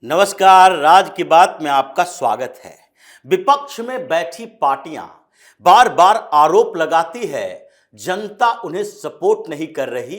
नमस्कार, राज की बात में आपका स्वागत है। विपक्ष में बैठी पार्टियां बार बार आरोप लगाती है जनता उन्हें सपोर्ट नहीं कर रही,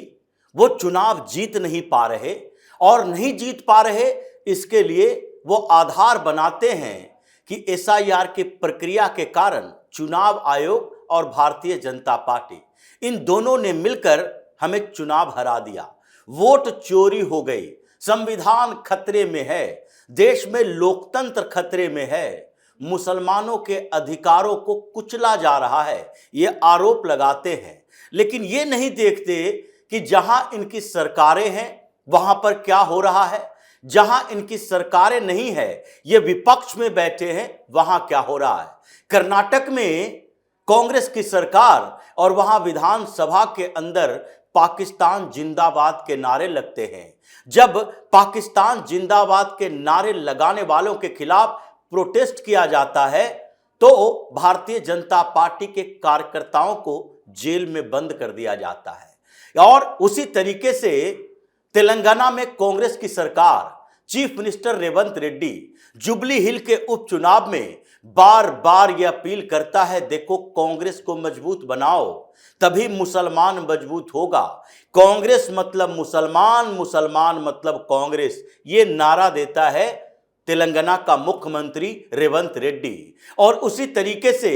वो चुनाव जीत नहीं पा रहे और नहीं जीत पा रहे इसके लिए वो आधार बनाते हैं कि एसआईआर की प्रक्रिया के कारण चुनाव आयोग और भारतीय जनता पार्टी इन दोनों ने मिलकर हमें चुनाव हरा दिया, वोट चोरी हो गई, संविधान खतरे में है, देश में लोकतंत्र खतरे में है, मुसलमानों के अधिकारों को कुचला जा रहा है, ये आरोप लगाते हैं। लेकिन ये नहीं देखते कि जहां इनकी सरकारें हैं वहां पर क्या हो रहा है, जहां इनकी सरकारें नहीं है, ये विपक्ष में बैठे हैं, वहां क्या हो रहा है। कर्नाटक में कांग्रेस की सरकार और वहां विधानसभा के अंदर पाकिस्तान जिंदाबाद के नारे लगते हैं। जब पाकिस्तान जिंदाबाद के नारे लगाने वालों के खिलाफ प्रोटेस्ट किया जाता है तो भारतीय जनता पार्टी के कार्यकर्ताओं को जेल में बंद कर दिया जाता है। और उसी तरीके से तेलंगाना में कांग्रेस की सरकार, चीफ मिनिस्टर रेवंत रेड्डी जुबली हिल के उपचुनाव में बार बार यह अपील करता है, देखो कांग्रेस को मजबूत बनाओ तभी मुसलमान मजबूत होगा। कांग्रेस मतलब मुसलमान, मुसलमान मतलब कांग्रेस, ये नारा देता है तेलंगाना का मुख्यमंत्री रेवंत रेड्डी। और उसी तरीके से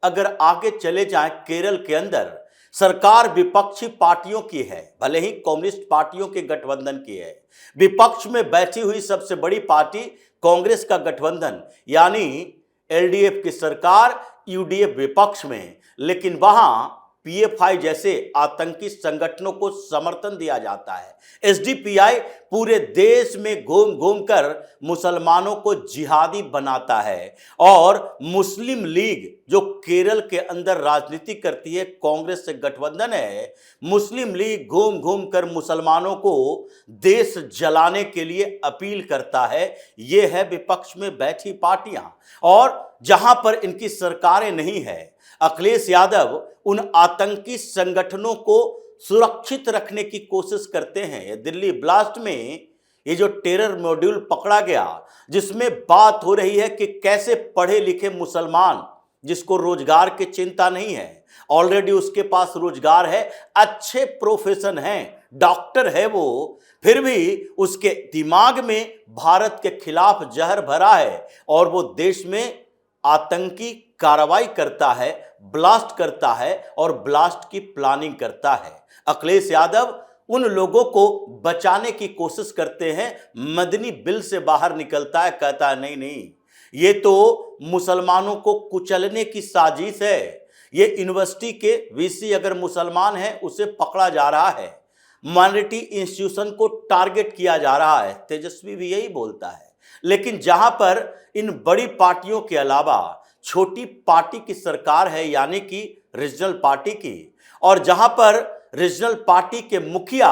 अगर आगे चले जाएं, केरल के अंदर सरकार विपक्षी पार्टियों की है, भले ही कम्युनिस्ट पार्टियों के गठबंधन की है। विपक्ष में बैठी हुई सबसे बड़ी पार्टी कांग्रेस का गठबंधन यानी एलडीएफ की सरकार, यूडीएफ विपक्ष में, लेकिन वहां पीएफआई जैसे आतंकी संगठनों को समर्थन दिया जाता है। एसडीपीआई पूरे देश में घूम घूम कर मुसलमानों को जिहादी बनाता है और मुस्लिम लीग जो केरल के अंदर राजनीति करती है, कांग्रेस से गठबंधन है, मुस्लिम लीग घूम घूम कर मुसलमानों को देश जलाने के लिए अपील करता है। ये है विपक्ष में बैठी पार्टियां। और जहां पर इनकी सरकारें नहीं है, अखिलेश यादव उन आतंकी संगठनों को सुरक्षित रखने की कोशिश करते हैं। दिल्ली ब्लास्ट में ये जो टेरर मॉड्यूल पकड़ा गया, जिसमें बात हो रही है कि कैसे पढ़े लिखे मुसलमान जिसको रोजगार की चिंता नहीं है, ऑलरेडी उसके पास रोजगार है, अच्छे प्रोफेशन हैं, डॉक्टर है वो, फिर भी उसके दिमाग में भारत के खिलाफ जहर भरा है और वो देश में आतंकी कार्रवाई करता है, ब्लास्ट करता है और ब्लास्ट की प्लानिंग करता है। अखिलेश यादव उन लोगों को बचाने की कोशिश करते हैं, मदनी बिल से बाहर निकलता है, कहता है नहीं नहीं, ये तो मुसलमानों को कुचलने की साजिश है। ये यूनिवर्सिटी के वीसी अगर मुसलमान है उसे पकड़ा जा रहा है, माइनॉरिटी इंस्टीट्यूशन को टारगेट किया जा रहा है। तेजस्वी भी यही बोलता है। लेकिन जहां पर इन बड़ी पार्टियों के अलावा छोटी पार्टी की सरकार है यानी कि रीजनल पार्टी की, और जहां पर रीजनल पार्टी के मुखिया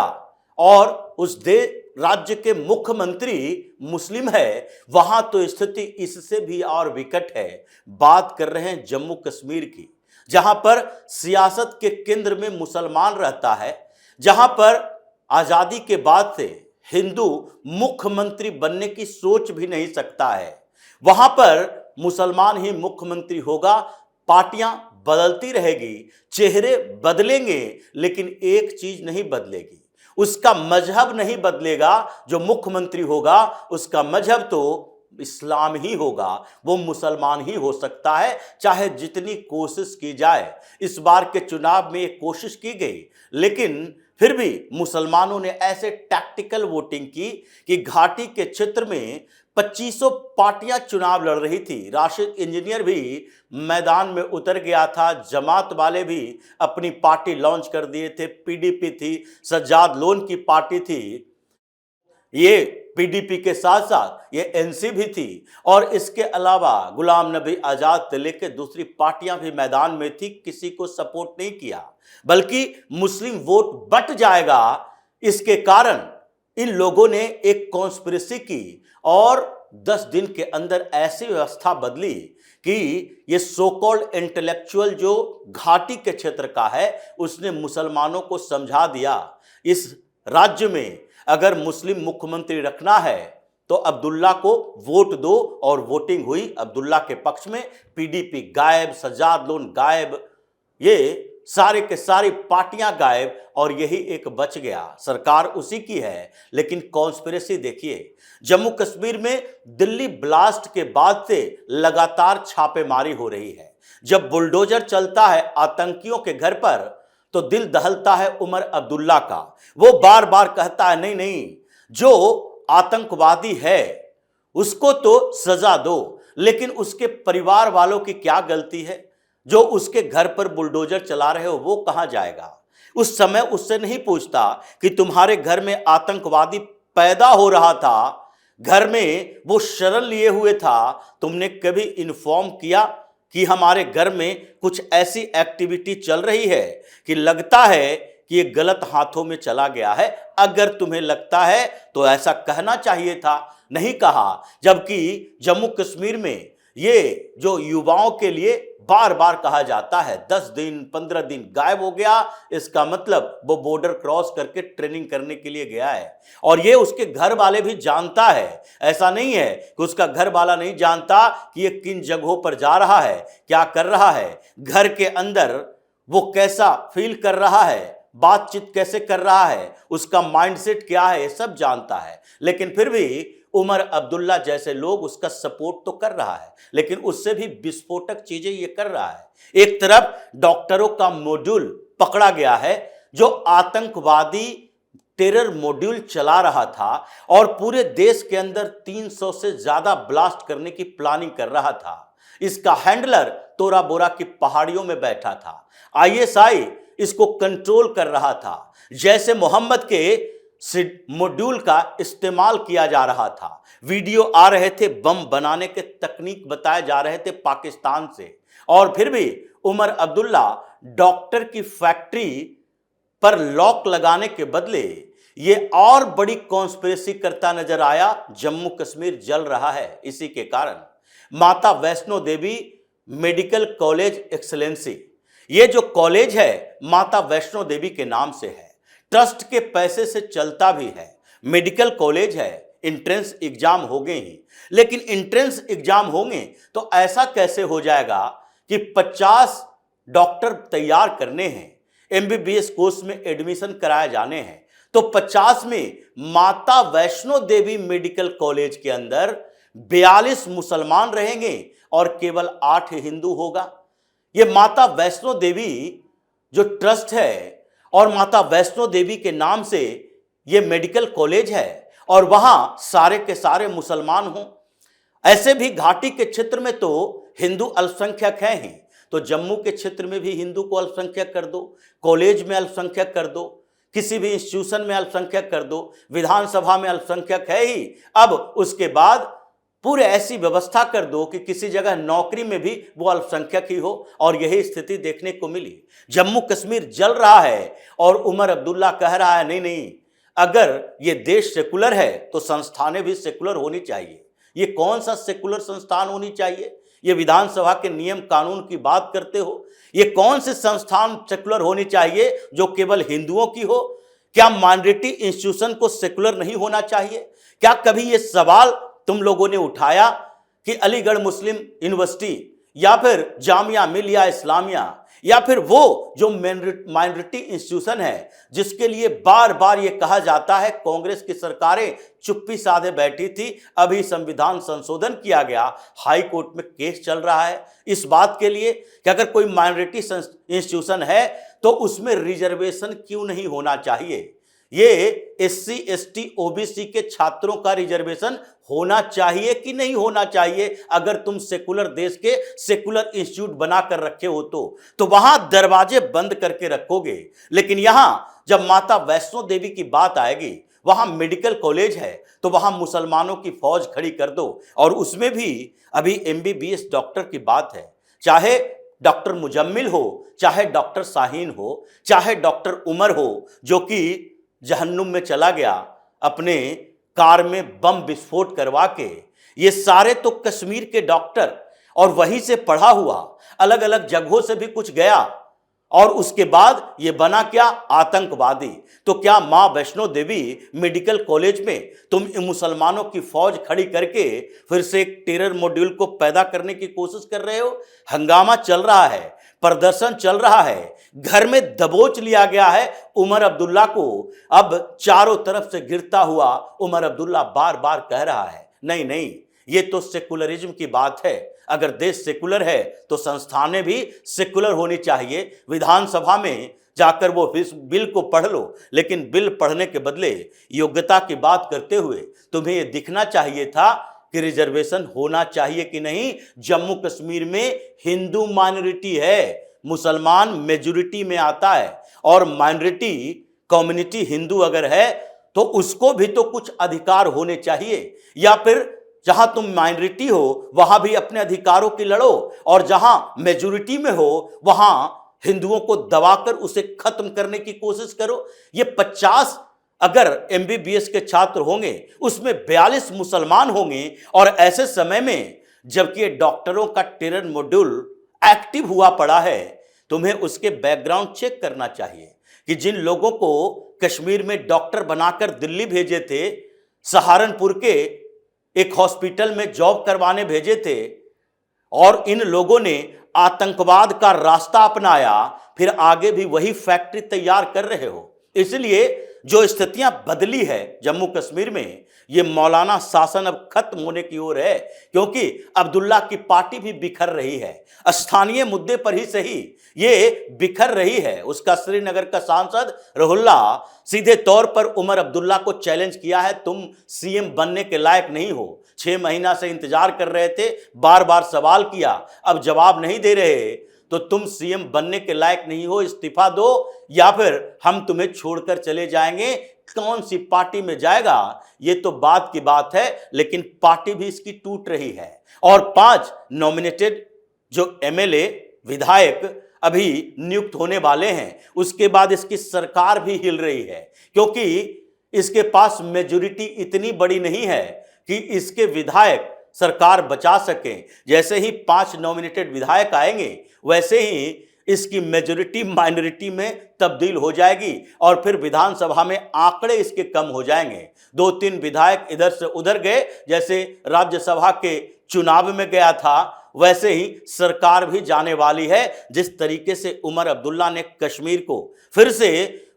और उस राज्य के मुख्यमंत्री मुस्लिम है, वहां तो स्थिति इससे भी और विकट है। बात कर रहे हैं जम्मू कश्मीर की, जहां पर सियासत के केंद्र में मुसलमान रहता है, जहां पर आजादी के बाद से हिंदू मुख्यमंत्री बनने की सोच भी नहीं सकता है, वहां पर मुसलमान ही मुख्यमंत्री होगा। पार्टियां बदलती रहेगी, चेहरे बदलेंगे, लेकिन एक चीज नहीं बदलेगी, उसका मजहब नहीं बदलेगा। जो मुख्यमंत्री होगा उसका मजहब तो इस्लाम ही होगा, वो मुसलमान ही हो सकता है, चाहे जितनी कोशिश की जाए। इस बार के चुनाव में एक कोशिश की गई, लेकिन फिर भी मुसलमानों ने ऐसे टैक्टिकल वोटिंग की कि घाटी के क्षेत्र में 2500 पार्टियां चुनाव लड़ रही थी। राशिद इंजीनियर भी मैदान में उतर गया था, जमात वाले भी अपनी पार्टी लॉन्च कर दिए थे, पीडीपी थी, सज्जाद लोन की पार्टी थी, ये पीडीपी के साथ साथ ये एनसी भी थी, और इसके अलावा गुलाम नबी आजाद से लेकर दूसरी पार्टियां भी मैदान में थी। किसी को सपोर्ट नहीं किया, बल्कि मुस्लिम वोट बट जाएगा इसके कारण इन लोगों ने एक कॉन्स्पिरेसी की और 10 दिन के अंदर ऐसी व्यवस्था बदली कि ये सो कॉल्ड इंटेलेक्चुअल जो घाटी के क्षेत्र का है, उसने मुसलमानों को समझा दिया इस राज्य में अगर मुस्लिम मुख्यमंत्री रखना है तो अब्दुल्ला को वोट दो, और वोटिंग हुई अब्दुल्ला के पक्ष में। पीडीपी गायब, सज्जाद लोन गायब, ये सारे के सारी पार्टियां गायब, और यही एक बच गया। सरकार उसी की है, लेकिन कॉन्स्पिरेसी देखिए। जम्मू कश्मीर में दिल्ली ब्लास्ट के बाद से लगातार छापेमारी हो रही है। जब बुलडोजर चलता है आतंकियों के घर पर, तो दिल दहलता है उमर अब्दुल्ला का। वो बार बार कहता है नहीं नहीं, जो आतंकवादी है उसको तो सजा दो, लेकिन उसके परिवार वालों की क्या गलती है? जो उसके घर पर बुलडोजर चला रहे हो वो कहां जाएगा? उस समय उससे नहीं पूछता कि तुम्हारे घर में आतंकवादी पैदा हो रहा था, घर में वो शरण लिए हुए था, तुमने कभी इन्फॉर्म किया कि हमारे घर में कुछ ऐसी एक्टिविटी चल रही है कि लगता है कि ये गलत हाथों में चला गया है? अगर तुम्हें लगता है तो ऐसा कहना चाहिए था, नहीं कहा। जबकि जम्मू कश्मीर में ये जो युवाओं के लिए बार बार कहा जाता है 10 दिन 15 दिन गायब हो गया, इसका मतलब वो बॉर्डर क्रॉस करके ट्रेनिंग करने के लिए गया है। और ये उसके घर वाले भी जानता है। ऐसा नहीं है कि उसका घर वाला नहीं जानता कि ये किन जगहों पर जा रहा है, क्या कर रहा है, घर के अंदर वो कैसा फील कर रहा है, बातचीत कैसे कर रहा है, उसका माइंडसेट क्या है, ये सब जानता है। लेकिन फिर भी उमर अब्दुल्ला जैसे लोग उसका सपोर्ट तो कर रहा है, लेकिन उससे भी विस्फोटक चीजें ये कर रहा है। एक तरफ डॉक्टरों का मॉड्यूल पकड़ा गया है जो आतंकवादी टेरर मॉड्यूल चला रहा था, और पूरे देश के अंदर 300 से ज्यादा ब्लास्ट करने की प्लानिंग कर रहा था। इसका हैंडलर तोरा बोरा की पहाड़ियों में बैठा था। आईएसआई इसको कंट्रोल कर रहा था। जैसे मोहम्मद के मॉड्यूल का इस्तेमाल किया जा रहा था। वीडियो आ रहे थे, बम बनाने के तकनीक बताए जा रहे थे पाकिस्तान से। और फिर भी उमर अब्दुल्ला डॉक्टर की फैक्ट्री पर लॉक लगाने के बदले ये और बड़ी कॉन्स्पिरेसी करता नजर आया। जम्मू कश्मीर जल रहा है इसी के कारण। माता Vaishno Devi medical college excellency, ये जो कॉलेज है माता वैष्णो देवी के नाम से है, ट्रस्ट के पैसे से चलता भी है, मेडिकल कॉलेज है। एंट्रेंस एग्जाम हो गए ही, लेकिन एंट्रेंस एग्जाम होंगे तो ऐसा कैसे हो जाएगा कि 50 डॉक्टर तैयार करने हैं, एमबीबीएस कोर्स में एडमिशन कराए जाने हैं, तो 50 में माता वैष्णो देवी मेडिकल कॉलेज के अंदर 42 मुसलमान रहेंगे और केवल 8 हिंदू होगा। ये माता वैष्णो देवी जो ट्रस्ट है और माता वैष्णो देवी के नाम से ये मेडिकल कॉलेज है, और वहां सारे के सारे मुसलमान हों। ऐसे भी घाटी के क्षेत्र में तो हिंदू अल्पसंख्यक हैं ही, तो जम्मू के क्षेत्र में भी हिंदू को अल्पसंख्यक कर दो, कॉलेज में अल्पसंख्यक कर दो, किसी भी इंस्टीट्यूशन में अल्पसंख्यक कर दो, विधानसभा में अल्पसंख्यक है ही। अब उसके बाद पूरे ऐसी व्यवस्था कर दो कि किसी जगह नौकरी में भी वो अल्पसंख्यक ही हो, और यही स्थिति देखने को मिली। जम्मू कश्मीर जल रहा है और उमर अब्दुल्ला कह रहा है नहीं नहीं, अगर ये देश सेकुलर है तो संस्थानें भी सेकुलर होनी चाहिए। ये कौन सा सेकुलर संस्थान होनी चाहिए? ये विधानसभा के नियम कानून की बात करते हो। ये कौन से संस्थान सेकुलर होनी चाहिए जो केवल हिंदुओं की हो? क्या माइनॉरिटी इंस्टीट्यूशन को सेकुलर नहीं होना चाहिए? क्या कभी ये सवाल तुम लोगों ने उठाया कि अलीगढ़ मुस्लिम यूनिवर्सिटी या फिर जामिया मिलिया इस्लामिया या फिर वो जो माइनॉरिटी इंस्टीट्यूशन है जिसके लिए बार बार ये कहा जाता है कांग्रेस की सरकारें चुप्पी साधे बैठी थी, अभी संविधान संशोधन किया गया, हाई कोर्ट में केस चल रहा है इस बात के लिए कि अगर कोई माइनॉरिटी इंस्टीट्यूशन है तो उसमें रिजर्वेशन क्यों नहीं होना चाहिए? ये एससी एसटी ओबीसी के छात्रों का रिजर्वेशन होना चाहिए कि नहीं होना चाहिए? अगर तुम सेकुलर देश के सेकुलर इंस्टीट्यूट बनाकर रखे हो तो वहां दरवाजे बंद करके रखोगे। लेकिन यहां जब माता वैष्णो देवी की बात आएगी, वहां मेडिकल कॉलेज है तो वहां मुसलमानों की फौज खड़ी कर दो, और उसमें भी अभी एमबीबीएस डॉक्टर की बात है। चाहे डॉक्टर मुजम्मिल हो, चाहे डॉक्टर शाहीन हो, चाहे डॉक्टर उमर हो जो कि जहन्नुम में चला गया अपने कार में बम विस्फोट करवा के, ये सारे तो कश्मीर के डॉक्टर और वहीं से पढ़ा हुआ, अलग अलग जगहों से भी कुछ गया और उसके बाद ये बना क्या, आतंकवादी। तो क्या मां वैष्णो देवी मेडिकल कॉलेज में तुम इन मुसलमानों की फौज खड़ी करके फिर से एक टेरर मॉड्यूल को पैदा करने की कोशिश कर रहे हो? हंगामा चल रहा है, प्रदर्शन चल रहा है, घर में दबोच लिया गया है उमर अब्दुल्ला को। अब चारों तरफ से गिरता हुआ उमर अब्दुल्ला बार बार कह रहा है, नहीं नहीं, ये तो सेकुलरिज्म की बात है। अगर देश सेकुलर है तो संस्थानें भी सेकुलर होनी चाहिए। विधानसभा में जाकर वो इस बिल को पढ़ लो, लेकिन बिल पढ़ने के बदले योग्यता की बात करते हुए तुम्हें ये दिखना चाहिए था कि रिजर्वेशन होना चाहिए कि नहीं। जम्मू कश्मीर में हिंदू माइनॉरिटी है, मुसलमान मेजॉरिटी में आता है, और माइनॉरिटी कम्युनिटी हिंदू अगर है तो उसको भी तो कुछ अधिकार होने चाहिए। या फिर जहां तुम माइनॉरिटी हो वहां भी अपने अधिकारों की लड़ो, और जहां मेजॉरिटी में हो वहां हिंदुओं को दबाकर उसे खत्म करने की कोशिश करो। ये 50 अगर एमबीबीएस के छात्र होंगे उसमें 42 मुसलमान होंगे, और ऐसे समय में जबकि डॉक्टरों का टेरर मॉड्यूल एक्टिव हुआ पड़ा है, तुम्हें उसके बैकग्राउंड चेक करना चाहिए कि जिन लोगों को कश्मीर में डॉक्टर बनाकर दिल्ली भेजे थे, सहारनपुर के एक हॉस्पिटल में जॉब करवाने भेजे थे, और इन लोगों ने आतंकवाद का रास्ता अपनाया, फिर आगे भी वही फैक्ट्री तैयार कर रहे हो। इसलिए जो स्थितियां बदली है जम्मू कश्मीर में, ये मौलाना शासन अब खत्म होने की ओर है, क्योंकि अब्दुल्ला की पार्टी भी बिखर रही है। स्थानीय मुद्दे पर ही सही ये बिखर रही है। उसका श्रीनगर का सांसद रहुल्ला सीधे तौर पर उमर अब्दुल्ला को चैलेंज किया है, तुम सीएम बनने के लायक नहीं हो। 6 महीना से इंतजार कर रहे थे, बार बार सवाल किया, अब जवाब नहीं दे रहे, तो तुम सीएम बनने के लायक नहीं हो, इस्तीफा दो या फिर हम तुम्हें छोड़कर चले जाएंगे। कौन सी पार्टी में जाएगा ये तो बात की बात है, लेकिन पार्टी भी इसकी टूट रही है। और 5 नॉमिनेटेड जो एमएलए विधायक अभी नियुक्त होने वाले हैं, उसके बाद इसकी सरकार भी हिल रही है, क्योंकि इसके पास मेजॉरिटी इतनी बड़ी नहीं है कि इसके विधायक सरकार बचा सकें। जैसे ही 5 नॉमिनेटेड विधायक आएंगे वैसे ही इसकी मेजॉरिटी माइनॉरिटी में तब्दील हो जाएगी, और फिर विधानसभा में आंकड़े इसके कम हो जाएंगे। 2-3 विधायक इधर से उधर गए, जैसे राज्यसभा के चुनाव में गया था, वैसे ही सरकार भी जाने वाली है। जिस तरीके से उमर अब्दुल्ला ने कश्मीर को फिर से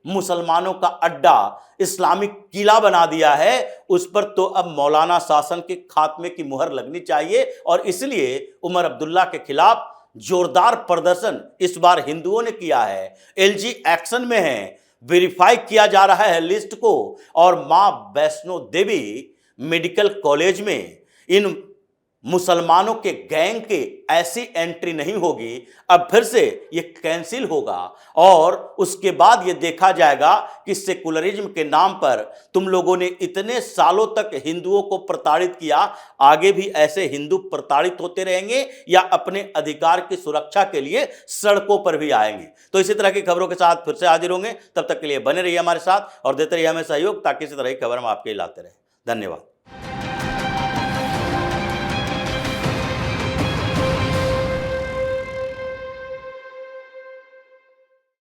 मुसलमानों का अड्डा, इस्लामिक किला बना दिया है, उस पर तो अब मौलाना शासन के खात्मे की मुहर लगनी चाहिए। और इसलिए उमर अब्दुल्ला के खिलाफ जोरदार प्रदर्शन इस बार हिंदुओं ने किया है। एलजी एक्शन में है, वेरीफाई किया जा रहा है लिस्ट को, और मां वैष्णो देवी मेडिकल कॉलेज में इन मुसलमानों के गैंग के ऐसी एंट्री नहीं होगी। अब फिर से ये कैंसिल होगा, और उसके बाद ये देखा जाएगा कि सेकुलरिज्म के नाम पर तुम लोगों ने इतने सालों तक हिंदुओं को प्रताड़ित किया, आगे भी ऐसे हिंदू प्रताड़ित होते रहेंगे या अपने अधिकार की सुरक्षा के लिए सड़कों पर भी आएंगे। तो इसी तरह की खबरों के साथ फिर से हाजिर होंगे, तब तक के लिए बने रहिए हमारे साथ और देते रहिए हमें सहयोग, ताकि इसी तरह की खबर हम आपके लिए लाते रहें। धन्यवाद।